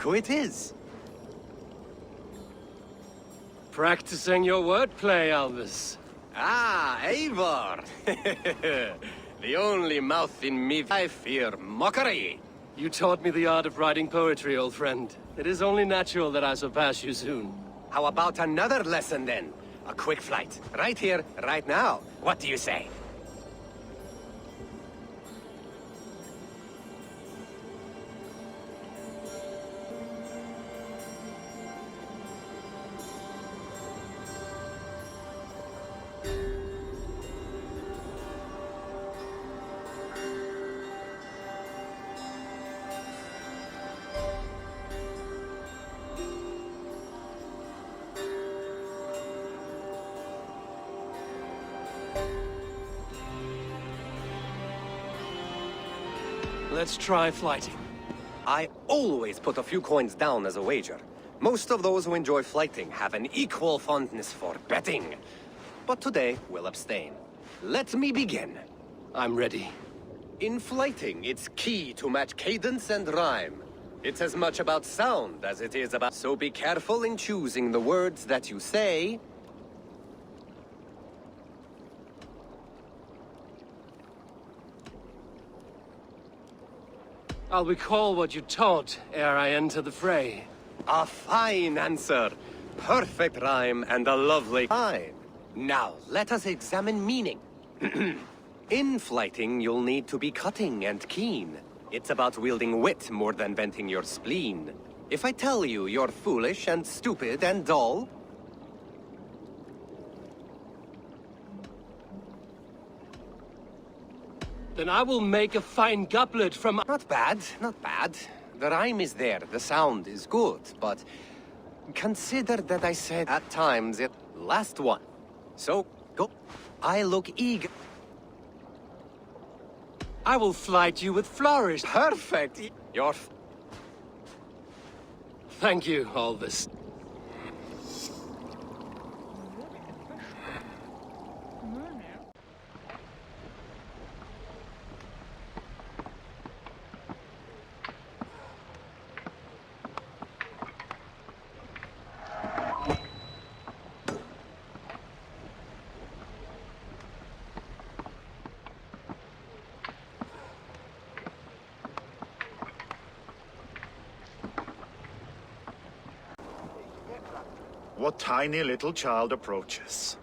look who it is. Practicing your wordplay, Alvis. Ah, Eivor! The only mouth in me I fear mockery. You taught me the art of writing poetry, old friend. It is only natural that I surpass you soon. How about another lesson then? A quick flight. Right here, right now. What do you say? Let's try flighting. I always put a few coins down as a wager. Most of those who enjoy flighting have an equal fondness for betting. But today, we'll abstain. Let me begin. I'm ready. In flighting, it's key to match cadence and rhyme. It's as much about sound as it is about... So be careful in choosing the words that you say. I'll recall what you taught ere I enter the fray. A fine answer. Perfect rhyme and a lovely time. Now, let us examine meaning. In flighting, you'll need to be cutting and keen. It's about wielding wit more than venting your spleen. If I tell you you're foolish and stupid and dull... Then I will make a fine goblet from... Not bad, not bad. The rhyme is there, the sound is good, but... Consider that I said at times it... Last one. So, go. I look eager. I will flight you with flourish. Perfect! You're... Thank you, Alvis. What tiny little child approaches?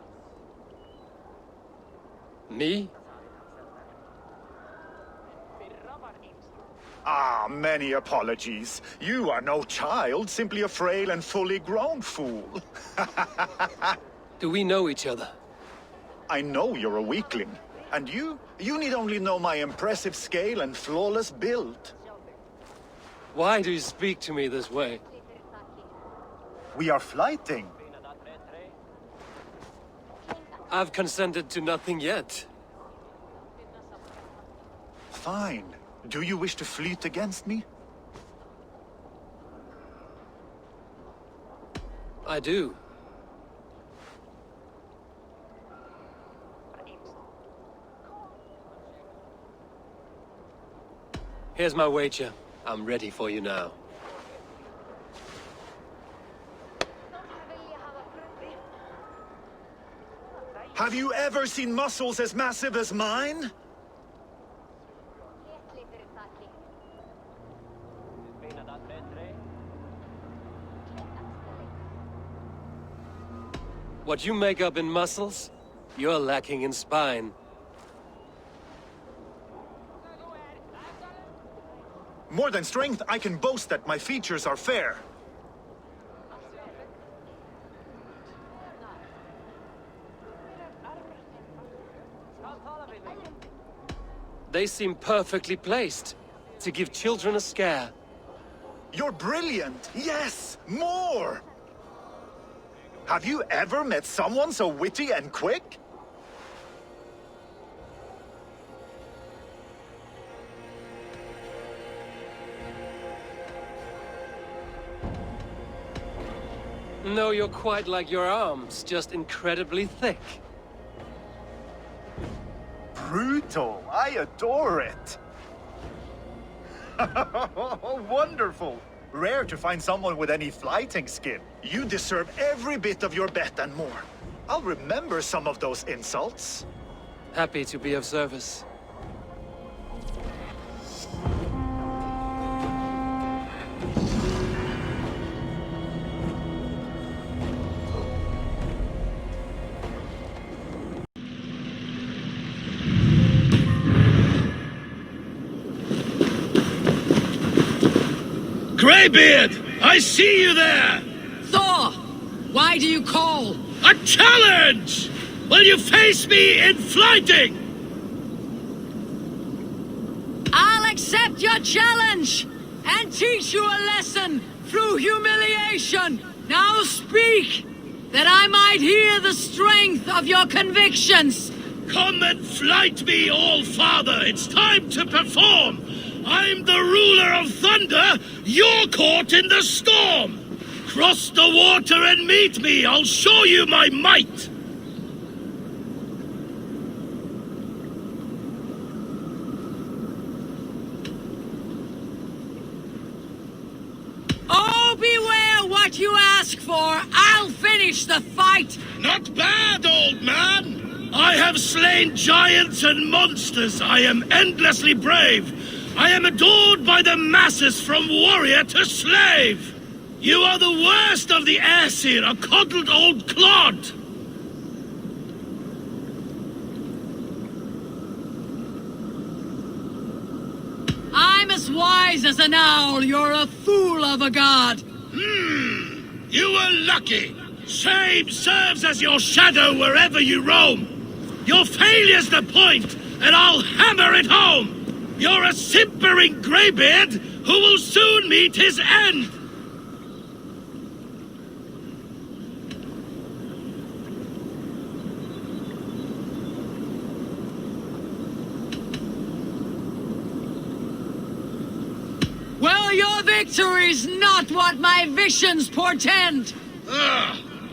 Me? Ah, many apologies. You are no child, simply a frail and fully grown fool. Do we know each other? I know you're a weakling. And you need only know my impressive scale and flawless build. Why do you speak to me this way? We are flighting. I've consented to nothing yet. Fine. Do you wish to fleet against me? I do. Here's my wager. I'm ready for you now. Have you ever seen muscles as massive as mine? What you make up in muscles, you're lacking in spine. More than strength, I can boast that my features are fair. They seem perfectly placed to give children a scare. You're brilliant! Yes! More! Have you ever met someone so witty and quick? No, you're quite like your arms, just incredibly thick. Brutal! I adore it! Wonderful! Rare to find someone with any flyting skill. You deserve every bit of your bet and more. I'll remember some of those insults. Happy to be of service. Greybeard! I see you there! Thor! Why do you call? A challenge! Will you face me in flyting? I'll accept your challenge and teach you a lesson through humiliation. Now speak, that I might hear the strength of your convictions. Come and flight me, All-Father! It's time to perform! I'm the ruler of thunder, you're caught in the storm! Cross the water and meet me, I'll show you my might! Oh, beware what you ask for! I'll finish the fight! Not bad, old man! I have slain giants and monsters, I am endlessly brave! I am adored by the masses from warrior to slave! You are the worst of the Aesir, a coddled old clod! I'm as wise as an owl, you're a fool of a god! You were lucky! Shame serves as your shadow wherever you roam! Your failure's the point, and I'll hammer it home! You're a simpering greybeard who will soon meet his end! Well, your victory's not what my visions portend!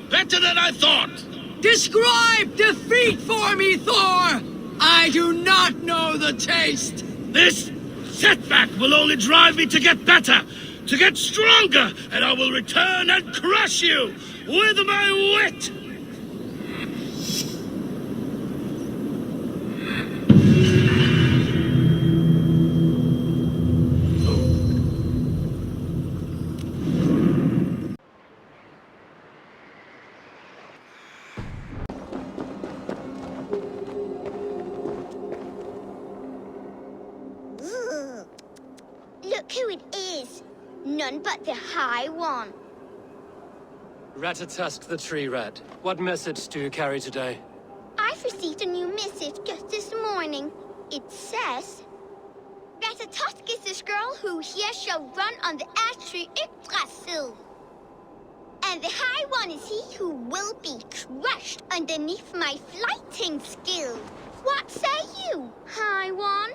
Better than I thought! Describe defeat for me, Thor! I do not know the taste! This setback will only drive me to get better, to get stronger, and I will return and crush you with my wit! Look who it is. None but the High One. Ratatusk the Tree Rat. What message do you carry today? I've received a new message just this morning. It says, Ratatusk is this girl who here shall run on the ash tree Yggdrasil. And the High One is he who will be crushed underneath my flyting skill. What say you, High One?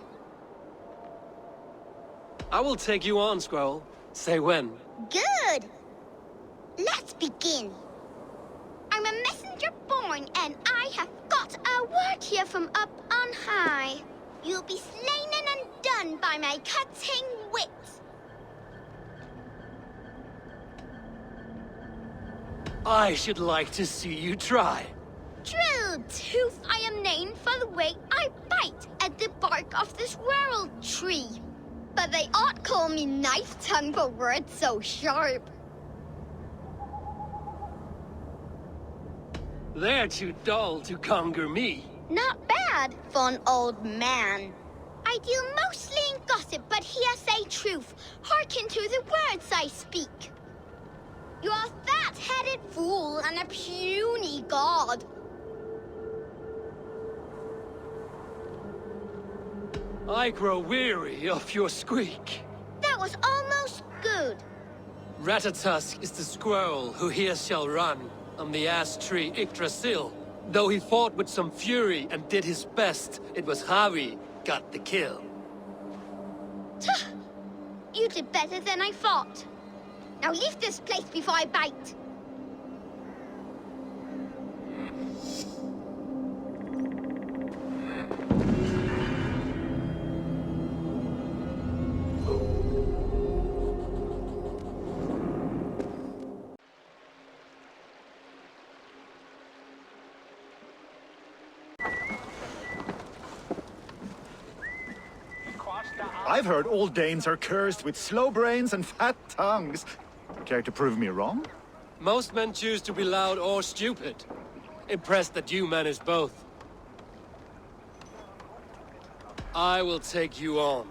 I will take you on, Squirrel. Say when. Good. Let's begin. I'm a messenger born, and I have got a word here from up on high. You'll be slain and undone by my cutting wits. I should like to see you try. True tooth I am named for the way I bite at the bark of this world tree. But they ought call me knife tongue for words so sharp. They're too dull to conquer me. Not bad for an old man. I deal mostly in gossip, but here say truth. Hearken to the words I speak. You're a fat-headed fool and a puny god. I grow weary of your squeak. That was almost good. Ratatusk is the squirrel who here shall run on the ash tree Yggdrasil. Though he fought with some fury and did his best, it was Harvey got the kill. Tuh! You did better than I thought. Now leave this place before I bite. I've heard all Danes are cursed with slow brains and fat tongues. Care to prove me wrong? Most men choose to be loud or stupid. Impressed that you manage both. I will take you on.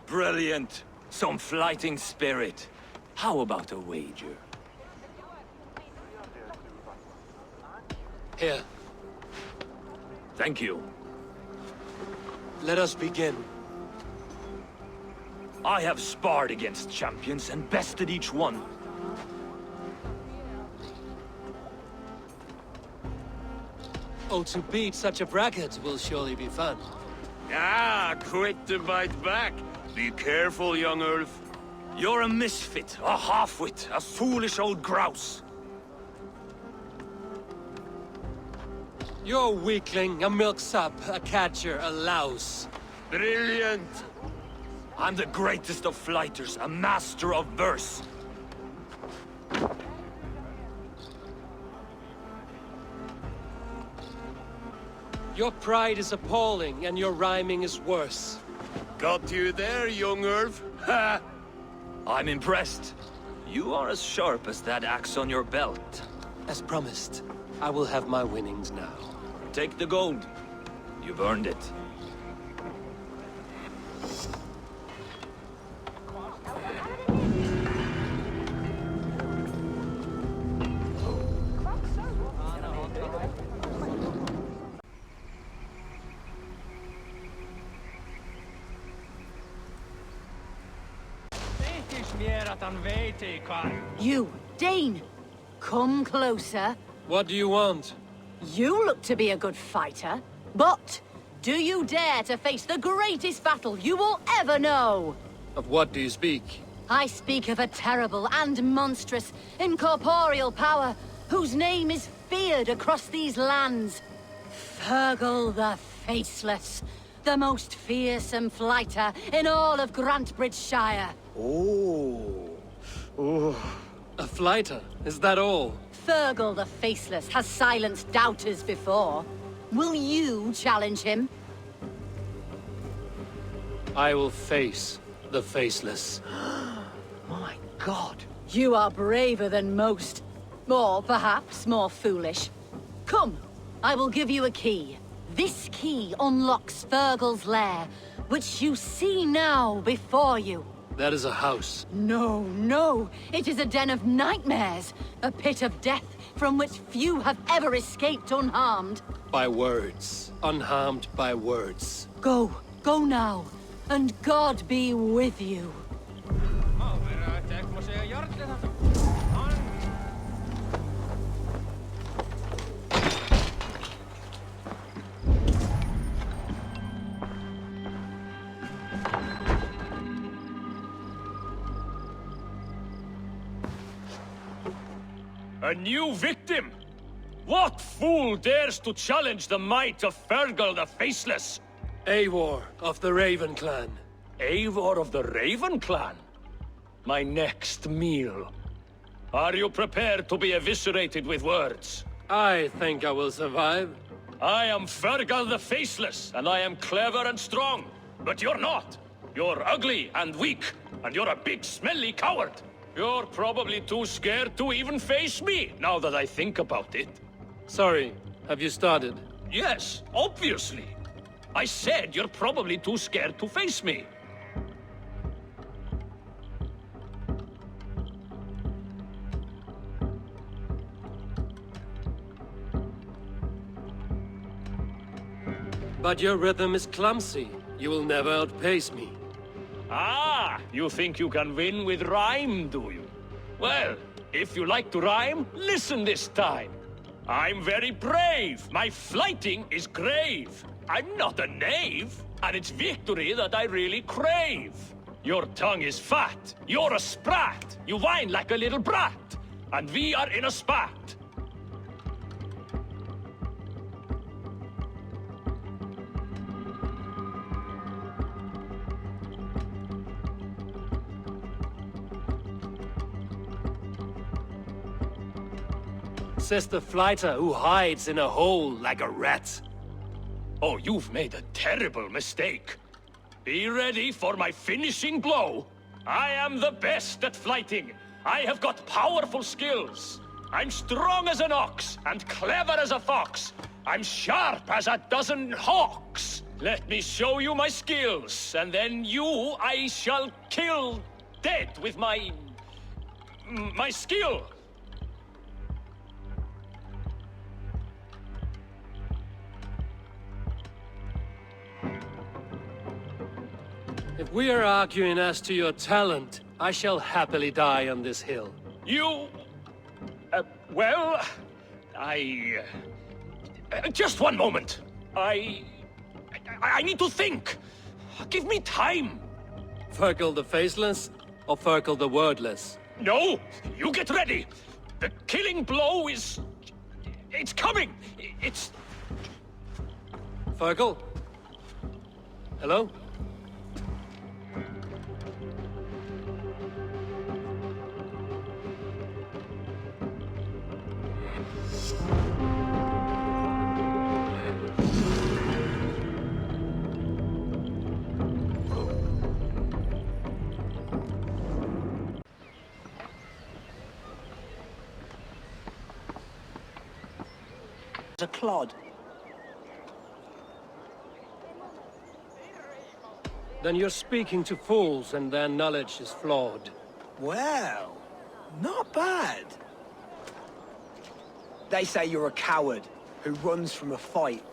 Brilliant. Some flyting spirit. How about a wager? Here, Thank you. let us begin. I have sparred against champions and bested each one. Oh, to beat such a bracket will surely be fun. Ah, quick to bite back. Be careful, young Earth. You're a misfit, a half-wit, a foolish old grouse. You're a weakling, a milksop, a catcher, a louse. Brilliant! I'm the greatest of flighters, a master of verse. Your pride is appalling, and your rhyming is worse. Got you there, young Earth. Ha! I'm impressed. You are as sharp as that axe on your belt. As promised, I will have my winnings now. Take the gold. You've earned it. You, Dane, come closer. What do you want? You look to be a good fighter, but do you dare to face the greatest battle you will ever know? Of what do you speak? I speak of a terrible and monstrous incorporeal power whose name is feared across these lands. Fergal the Faceless, the most fearsome flighter in all of Grantebridgescire. A flighter, is that all? Fergal the Faceless has silenced doubters before. Will you challenge him? I will face the Faceless. My God. You are braver than most. Or perhaps more foolish. Come, I will give you a key. This key unlocks Fergal's lair, which you see now before you. That is a house. No, no. It is a den of nightmares. A pit of death from which few have ever escaped unharmed. By words. Unharmed by words. Go now. And God be with you. A new victim? What fool dares to challenge the might of Fergal the Faceless? Eivor of the Raven clan. Eivor of the Raven clan? My next meal. Are you prepared to be eviscerated with words? I think I will survive. I am Fergal the Faceless, and I am clever and strong. But you're not. You're ugly and weak, and you're a big, smelly coward. You're probably too scared to even face me, now that I think about it. Sorry, have you started? Yes, obviously. I said you're probably too scared to face me. But your rhythm is clumsy. You will never outpace me. Ah, you think you can win with rhyme, do you? Well, if you like to rhyme, listen this time. I'm very brave. My flyting is grave. I'm not a knave, and it's victory that I really crave. Your tongue is fat. You're a sprat. You whine like a little brat. And we are in a spat. Says the flighter who hides in a hole like a rat. Oh, you've made a terrible mistake. Be ready for my finishing blow. I am the best at flyting. I have got powerful skills. I'm strong as an ox and clever as a fox. I'm sharp as a dozen hawks. Let me show you my skills, and then you I shall kill dead with my skill. If we are arguing as to your talent, I shall happily die on this hill. You... well... just one moment. I need to think. Give me time. Ferkel the Faceless, or Ferkel the Wordless? No! You get ready! The killing blow is... it's coming! It's... Ferkel? Hello? A clod. Then you're speaking to fools and their knowledge is flawed. Well, not bad. They say you're a coward who runs from a fight.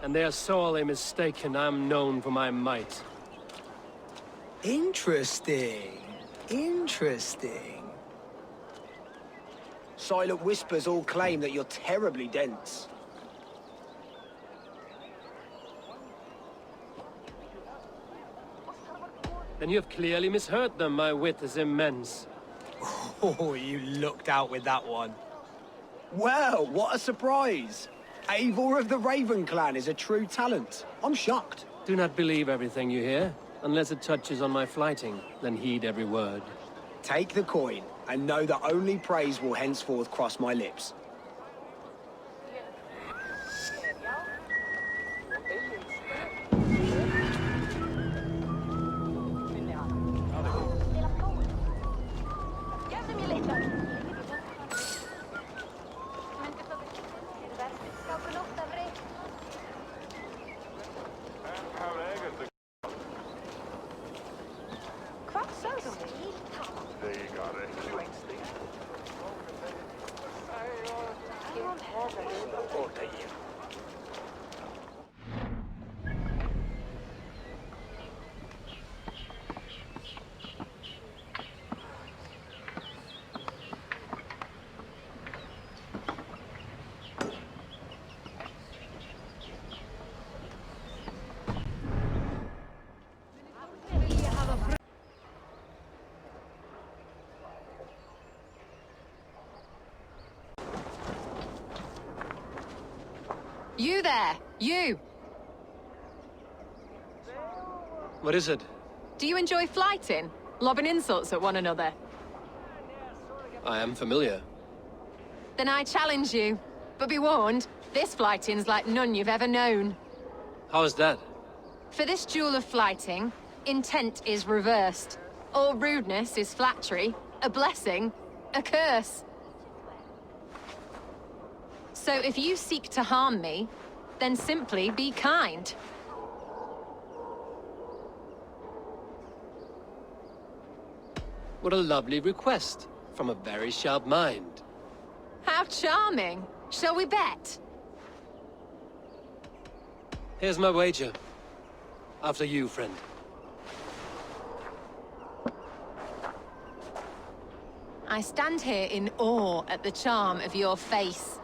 And they are sorely mistaken. I'm known for my might. Interesting. Interesting. Silent Whispers all claim that you're terribly dense. Then you have clearly misheard them. My wit is immense. Oh, you lucked out with that one. Well, what a surprise. Eivor of the Raven Clan is a true talent. I'm shocked. Do not believe everything you hear. Unless it touches on my flyting, then heed every word. Take the coin, and know that only praise will henceforth cross my lips. You there! You! What is it? Do you enjoy flyting? Lobbing insults at one another? I am familiar. Then I challenge you. But be warned, this flyting's like none you've ever known. How is that? For this duel of flyting, intent is reversed. All rudeness is flattery, a blessing, a curse. So if you seek to harm me, then simply be kind. What a lovely request from a very sharp mind. How charming! Shall we bet? Here's my wager. After you, friend. I stand here in awe at the charm of your face.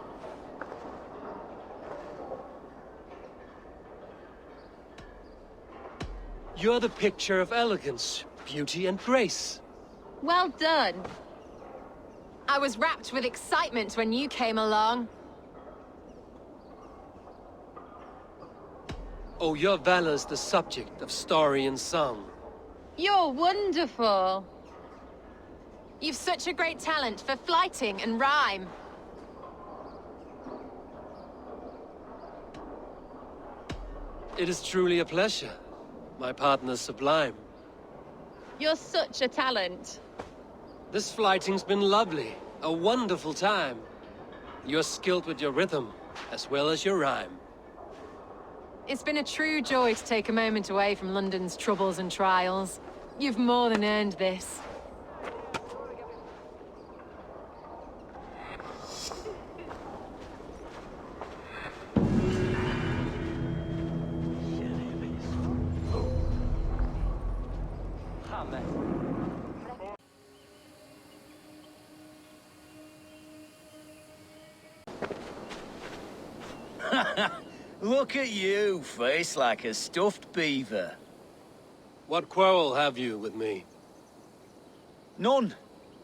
You're the picture of elegance, beauty, and grace. Well done. I was wrapped with excitement when you came along. Oh, your valor's the subject of story and song. You're wonderful. You've such a great talent for flyting and rhyme. It is truly a pleasure. My partner's sublime. You're such a talent. This flyting's been lovely. A wonderful time. You're skilled with your rhythm, as well as your rhyme. It's been a true joy to take a moment away from London's troubles and trials. You've more than earned this. Look at you, face like a stuffed beaver. What quarrel have you with me? None.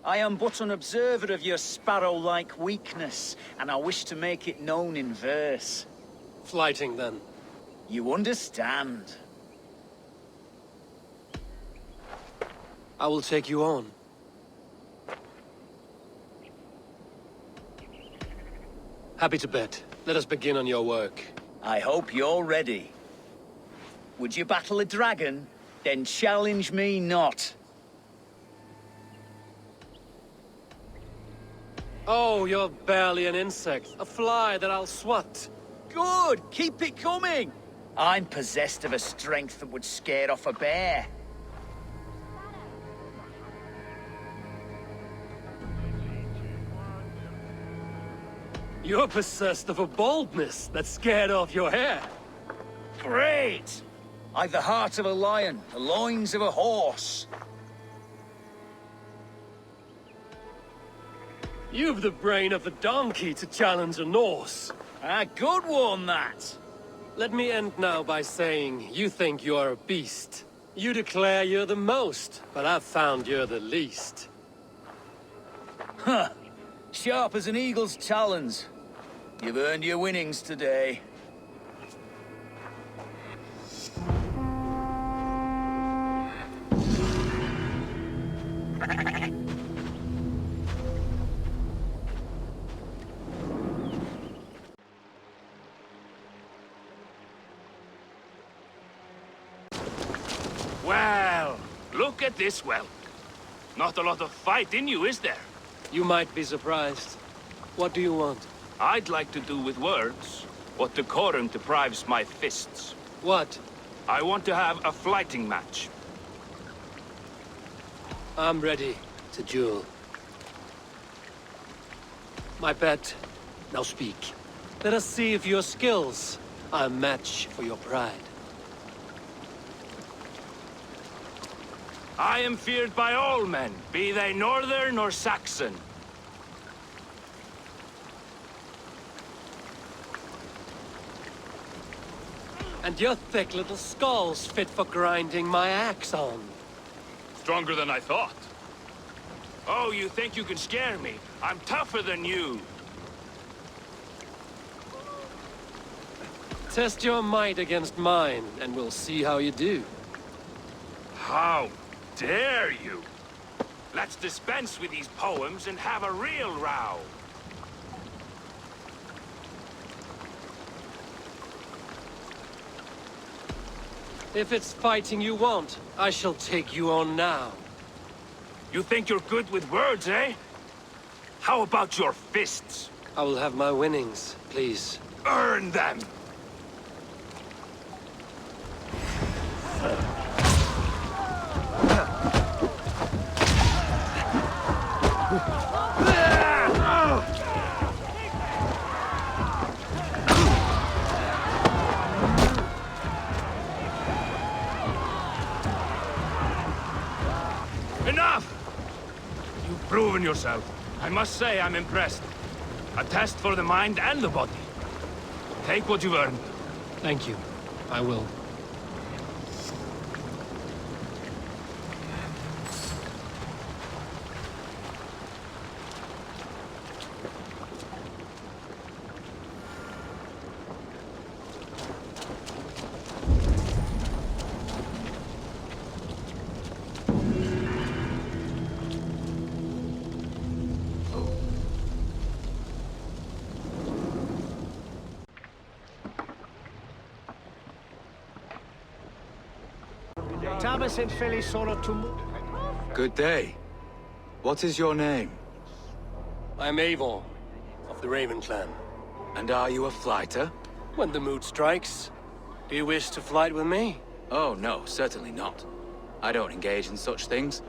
I am but an observer of your sparrow-like weakness, and I wish to make it known in verse. Flyting, then. You understand. I will take you on. Happy to bet. Let us begin on your work. I hope you're ready. Would you battle a dragon? Then challenge me not. Oh, you're barely an insect. A fly that I'll swat. Good! Keep it coming! I'm possessed of a strength that would scare off a bear. You're possessed of a boldness that scared off your hair. Great! I've the heart of a lion, the loins of a horse. You've the brain of a donkey to challenge a Norse. A good one, that! Let me end now by saying you think you're a beast. You declare you're the most, but I've found you're the least. Huh. Sharp as an eagle's talons. You've earned your winnings today. Well, look at this well. Not a lot of fight in you, is there? You might be surprised. What do you want? I'd like to do with words what decorum deprives my fists. What? I want to have a flyting match. I'm ready to duel. My bet. Now speak. Let us see if your skills are a match for your pride. I am feared by all men, be they northern or Saxon. And your thick little skull's fit for grinding my axe on. Stronger than I thought. Oh, you think you can scare me? I'm tougher than you. Test your might against mine, and we'll see how you do. How dare you? Let's dispense with these poems and have a real row. If it's fighting you want, I shall take you on now. You think you're good with words, eh? How about your fists? I will have my winnings, please. Earn them! Enough! You've proven yourself. I must say I'm impressed. A test for the mind and the body. Take what you've earned. Thank you. I will. Good day. What is your name? I'm Eivor, of the Raven clan. And are you a flighter? When the mood strikes. Do you wish to flight with me? Oh, no, certainly not. I don't engage in such things.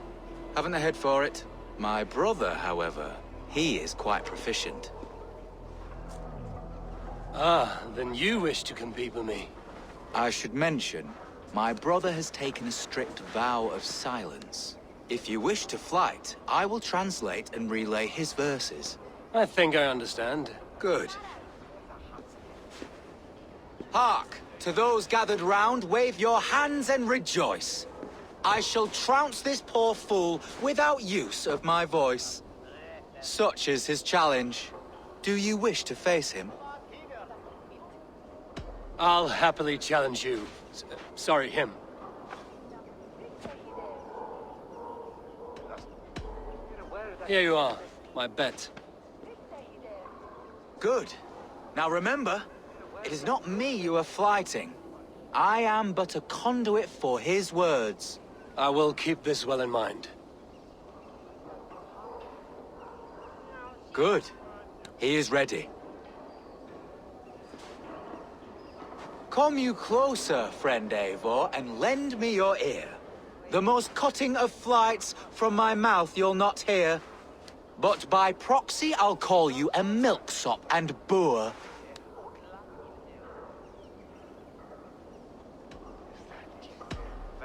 Haven't the head for it. My brother, however, he is quite proficient. Ah, then you wish to compete with me. I should mention, my brother has taken a strict vow of silence. If you wish to flight, I will translate and relay his verses. I think I understand. Good. Hark! To those gathered round, wave your hands and rejoice. I shall trounce this poor fool without use of my voice. Such is his challenge. Do you wish to face him? I'll happily challenge you. Sorry, him. Here you are, my bet. Good. Now remember, it is not me you are flighting. I am but a conduit for his words. I will keep this well in mind. Good. He is ready. Come you closer, friend Eivor, and lend me your ear. The most cutting of flights from my mouth you'll not hear. But by proxy I'll call you a milksop and boor.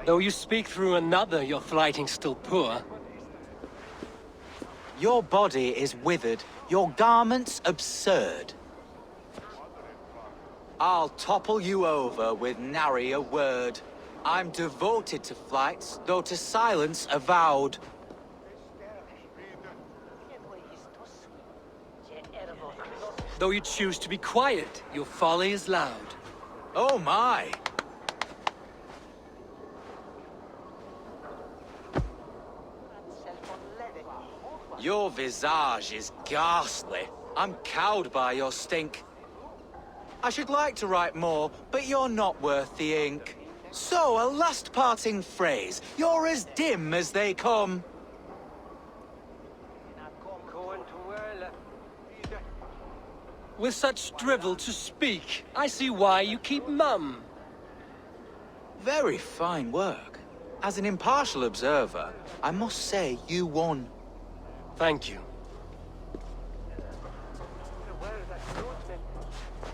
Though you speak through another, your flighting's still poor. Your body is withered, your garments absurd. I'll topple you over with nary a word. I'm devoted to flights, though to silence avowed. Though you choose to be quiet, your folly is loud. Oh my! Your visage is ghastly. I'm cowed by your stink. I should like to write more, but you're not worth the ink. So, a last parting phrase. You're as dim as they come. With such drivel to speak, I see why you keep mum. Very fine work. As an impartial observer, I must say you won. Thank you.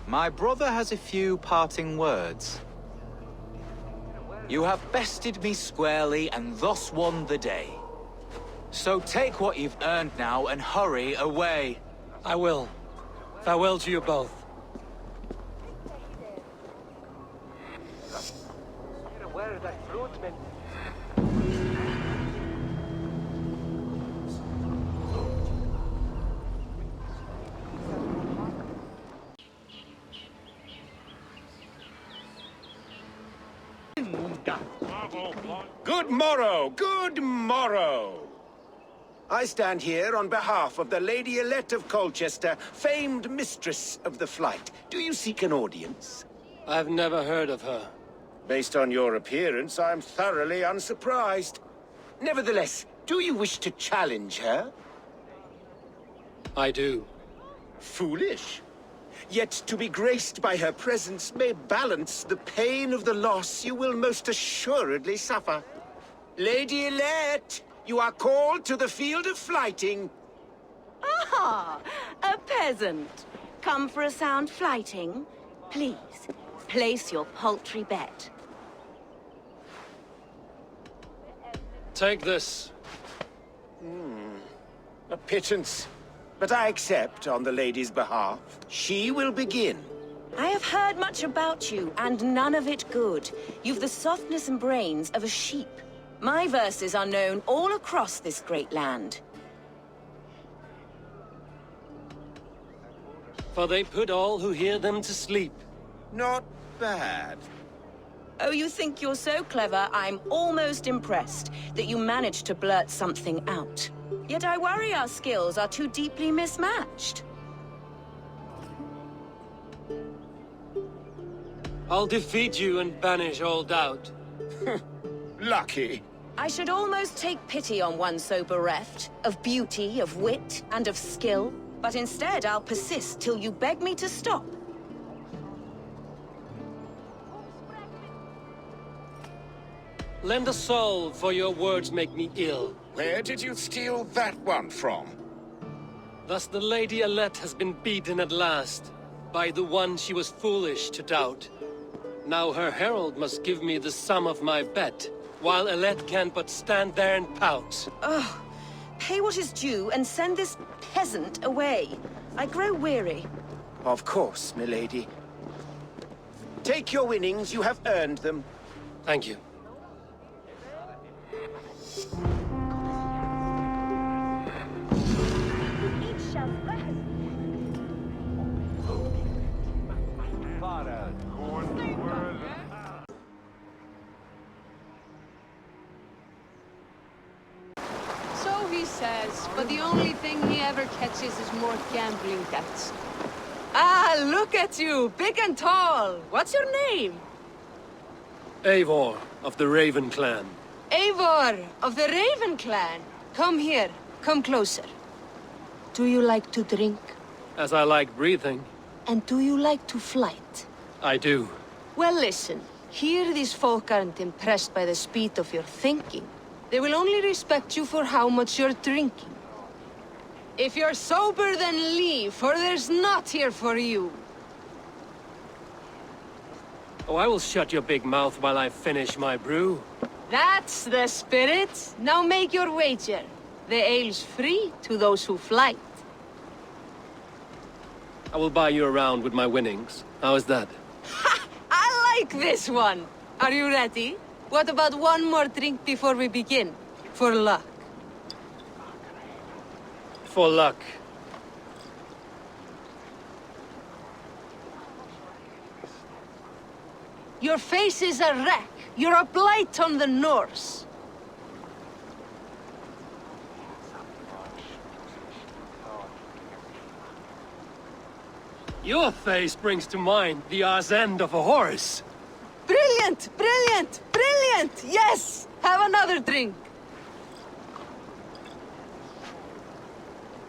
My brother has a few parting words. You have bested me squarely and thus won the day. So take what you've earned now and hurry away. I will. Farewell to you both. Good morrow, good morrow. I stand here on behalf of the Lady Elette of Colchester, famed mistress of the Flyt. Do you seek an audience? I've never heard of her. Based on your appearance, I'm thoroughly unsurprised. Nevertheless, do you wish to challenge her? I do. Foolish. Yet to be graced by her presence may balance the pain of the loss you will most assuredly suffer. Lady Elette, you are called to the field of flyting. Ah, a peasant. Come for a sound flyting? Please, place your paltry bet. Take this. A pittance. But I accept on the lady's behalf. She will begin. I have heard much about you, and none of it good. You've the softness and brains of a sheep. My verses are known all across this great land. For they put all who hear them to sleep. Not bad. Oh, you think you're so clever, I'm almost impressed that you managed to blurt something out. Yet I worry our skills are too deeply mismatched. I'll defeat you and banish all doubt. Lucky. I should almost take pity on one so bereft, of beauty, of wit, and of skill. But instead, I'll persist till you beg me to stop. Lend a soul, for your words make me ill. Where did you steal that one from? Thus the Lady Alette has been beaten at last, by the one she was foolish to doubt. Now her herald must give me the sum of my bet, while Alette can but stand there and pout. Ugh. Pay what is due and send this peasant away. I grow weary. Of course, milady. Take your winnings, you have earned them. Thank you. So he says, but the only thing he ever catches is more gambling debts. Ah, look at you, big and tall. What's your name? Eivor, of the Raven clan. Eivor, of the Raven clan. Come here, come closer. Do you like to drink? As I like breathing. And do you like to flight? I do. Well, listen. Here these folk aren't impressed by the speed of your thinking. They will only respect you for how much you're drinking. If you're sober, then leave, for there's naught here for you. Oh, I will shut your big mouth while I finish my brew. That's the spirit. Now make your wager. The ale's free to those who flight. I will buy you around with my winnings. How is that? Ha! I like this one. Are you ready? What about one more drink before we begin? For luck. For luck. Your face is a wreck. You're a blight on the Norse. Your face brings to mind the arse end of a horse. Brilliant! Brilliant! Brilliant! Yes! Have another drink.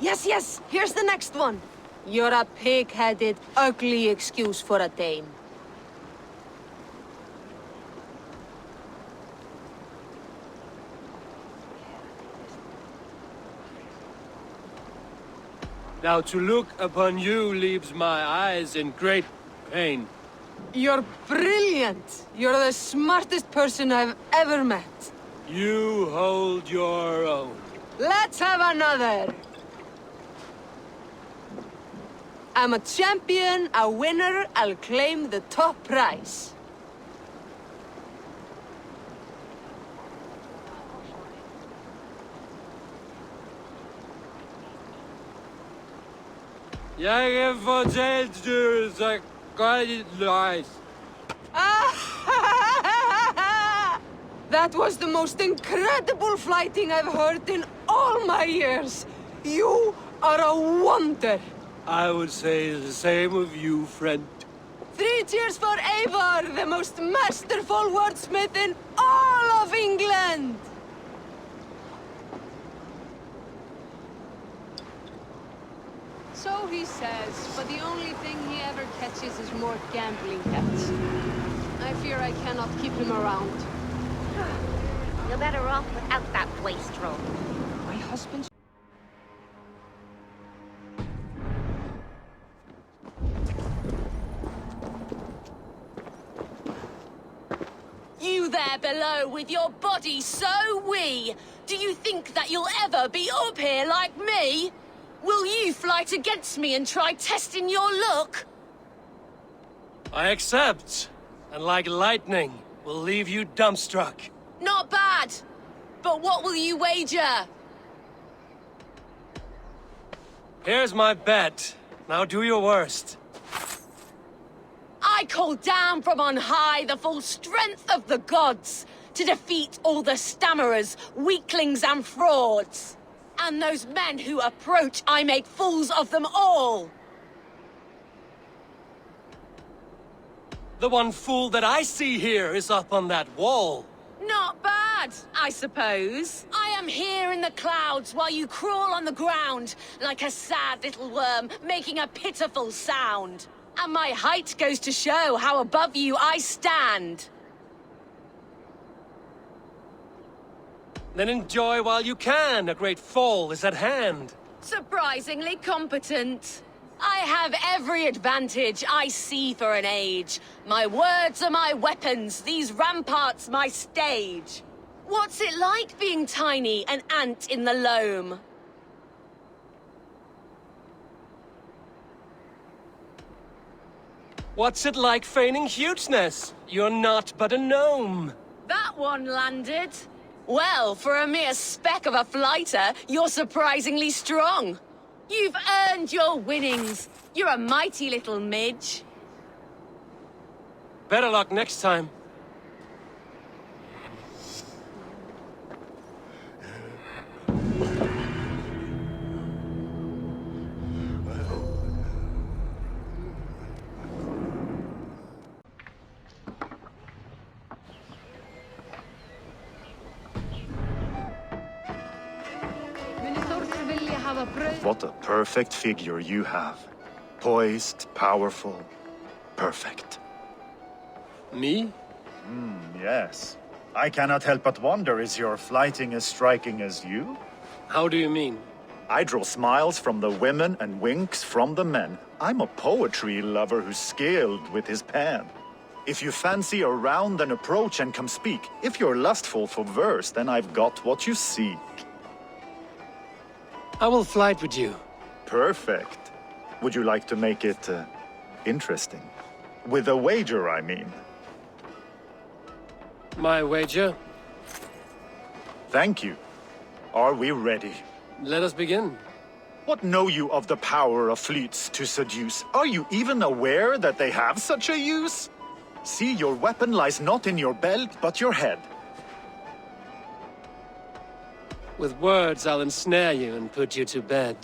Yes, yes! Here's the next one. You're a pig-headed, ugly excuse for a dame. Now to look upon you leaves my eyes in great pain. You're brilliant! You're the smartest person I've ever met. You hold your own. Let's have another! I'm a champion, a winner, I'll claim the top prize. Jeg fortalte du, så godt it lies. That was the most incredible flyting I've heard in all my years. You are a wonder. I would say the same of you, friend. 3 cheers for Eivor, the most masterful wordsmith in all of England! So he says, but the only thing he ever catches is more gambling debts. I fear I cannot keep him around. You're better off without that wastrel. My husband... You there below with your body so wee! Do you think that you'll ever be up here like me? Will you flight against me and try testing your luck? I accept, and like lightning, will leave you dumbstruck. Not bad! But what will you wager? Here's my bet. Now do your worst. I call down from on high the full strength of the gods to defeat all the stammerers, weaklings and frauds. And those men who approach, I make fools of them all. The one fool that I see here is up on that wall. Not bad! mad, I suppose. I am here in the clouds while you crawl on the ground like a sad little worm making a pitiful sound. And my height goes to show how above you I stand. Then enjoy while you can. A great fall is at hand. Surprisingly competent. I have every advantage I see for an age. My words are my weapons, these ramparts my stage. What's it like being tiny, an ant in the loam? What's it like feigning hugeness? You're not but a gnome. That one landed. Well, for a mere speck of a flighter, you're surprisingly strong. You've earned your winnings. You're a mighty little midge. Better luck next time. What a perfect figure you have. Poised, powerful, perfect. Me? Yes. I cannot help but wonder, is your flyting as striking as you? How do you mean? I draw smiles from the women and winks from the men. I'm a poetry lover who's skilled with his pen. If you fancy a round, then approach and come speak. If you're lustful for verse, then I've got what you seek. I will flight with you. Perfect. Would you like to make it interesting? With a wager, I mean. My wager? Thank you. Are we ready? Let us begin. What know you of the power of fleets to seduce? Are you even aware that they have such a use? See, your weapon lies not in your belt, but your head. With words, I'll ensnare you and put you to bed.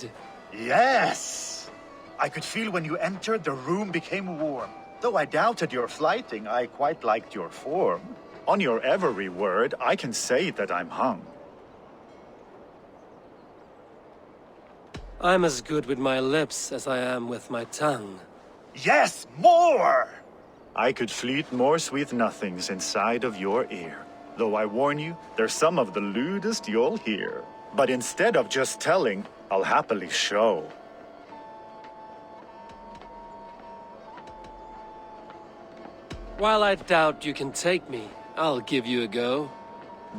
Yes! I could feel when you entered, the room became warm. Though I doubted your flyting, I quite liked your form. On your every word, I can say that I'm hung. I'm as good with my lips as I am with my tongue. Yes, more! I could fleet more sweet nothings inside of your ear. Though I warn you, they're some of the lewdest you'll hear. But instead of just telling, I'll happily show. While I doubt you can take me, I'll give you a go.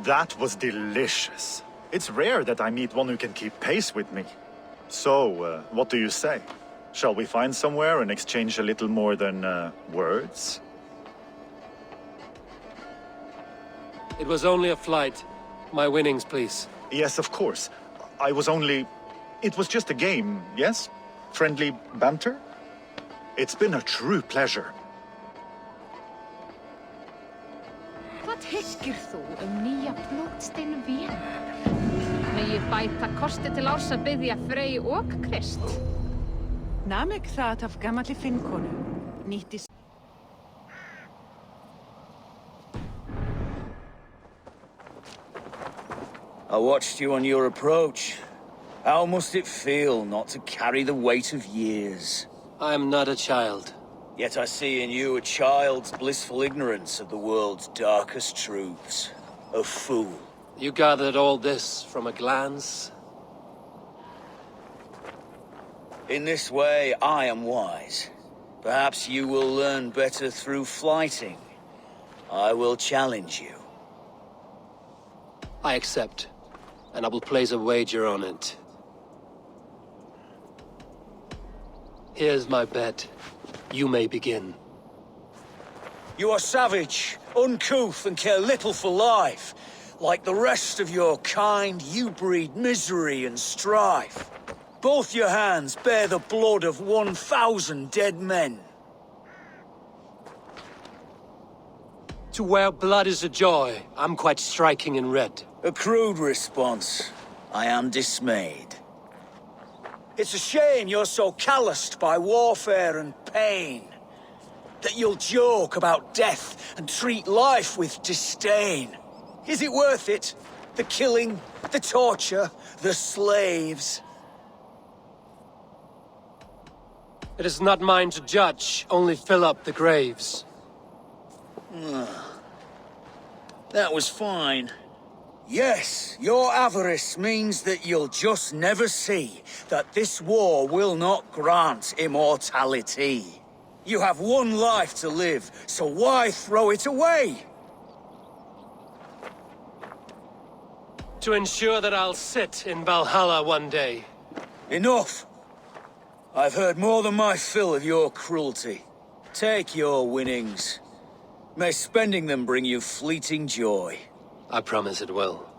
That was delicious. It's rare that I meet one who can keep pace with me. So, what do you say? Shall we find somewhere and exchange a little more than, words? It was only a flight. My winnings, please. Yes, of course. It was just a game, yes? Friendly banter? It's been a true pleasure. Hvað hyggir þú nýja blótsteinu vin? Megi bæta kosti til árs að biðja Frey og Krist. Nam ek það af gamalli finnkonu. Nýtti I watched you on your approach. How must it feel not to carry the weight of years? I am not a child. Yet I see in you a child's blissful ignorance of the world's darkest truths. A fool. You gathered all this from a glance? In this way, I am wise. Perhaps you will learn better through flyting. I will challenge you. I accept, and I will place a wager on it. Here's my bet. You may begin. You are savage, uncouth, and care little for life. Like the rest of your kind, you breed misery and strife. Both your hands bear the blood of 1,000 dead men. To where blood is a joy, I'm quite striking in red. A crude response. I am dismayed. It's a shame you're so calloused by warfare and pain. That you'll joke about death and treat life with disdain. Is it worth it? The killing, the torture, the slaves. It is not mine to judge, only fill up the graves. That was fine. Yes, your avarice means that you'll just never see that this war will not grant immortality. You have one life to live, so why throw it away? To ensure that I'll sit in Valhalla one day. Enough! I've heard more than my fill of your cruelty. Take your winnings. May spending them bring you fleeting joy. I promise it will.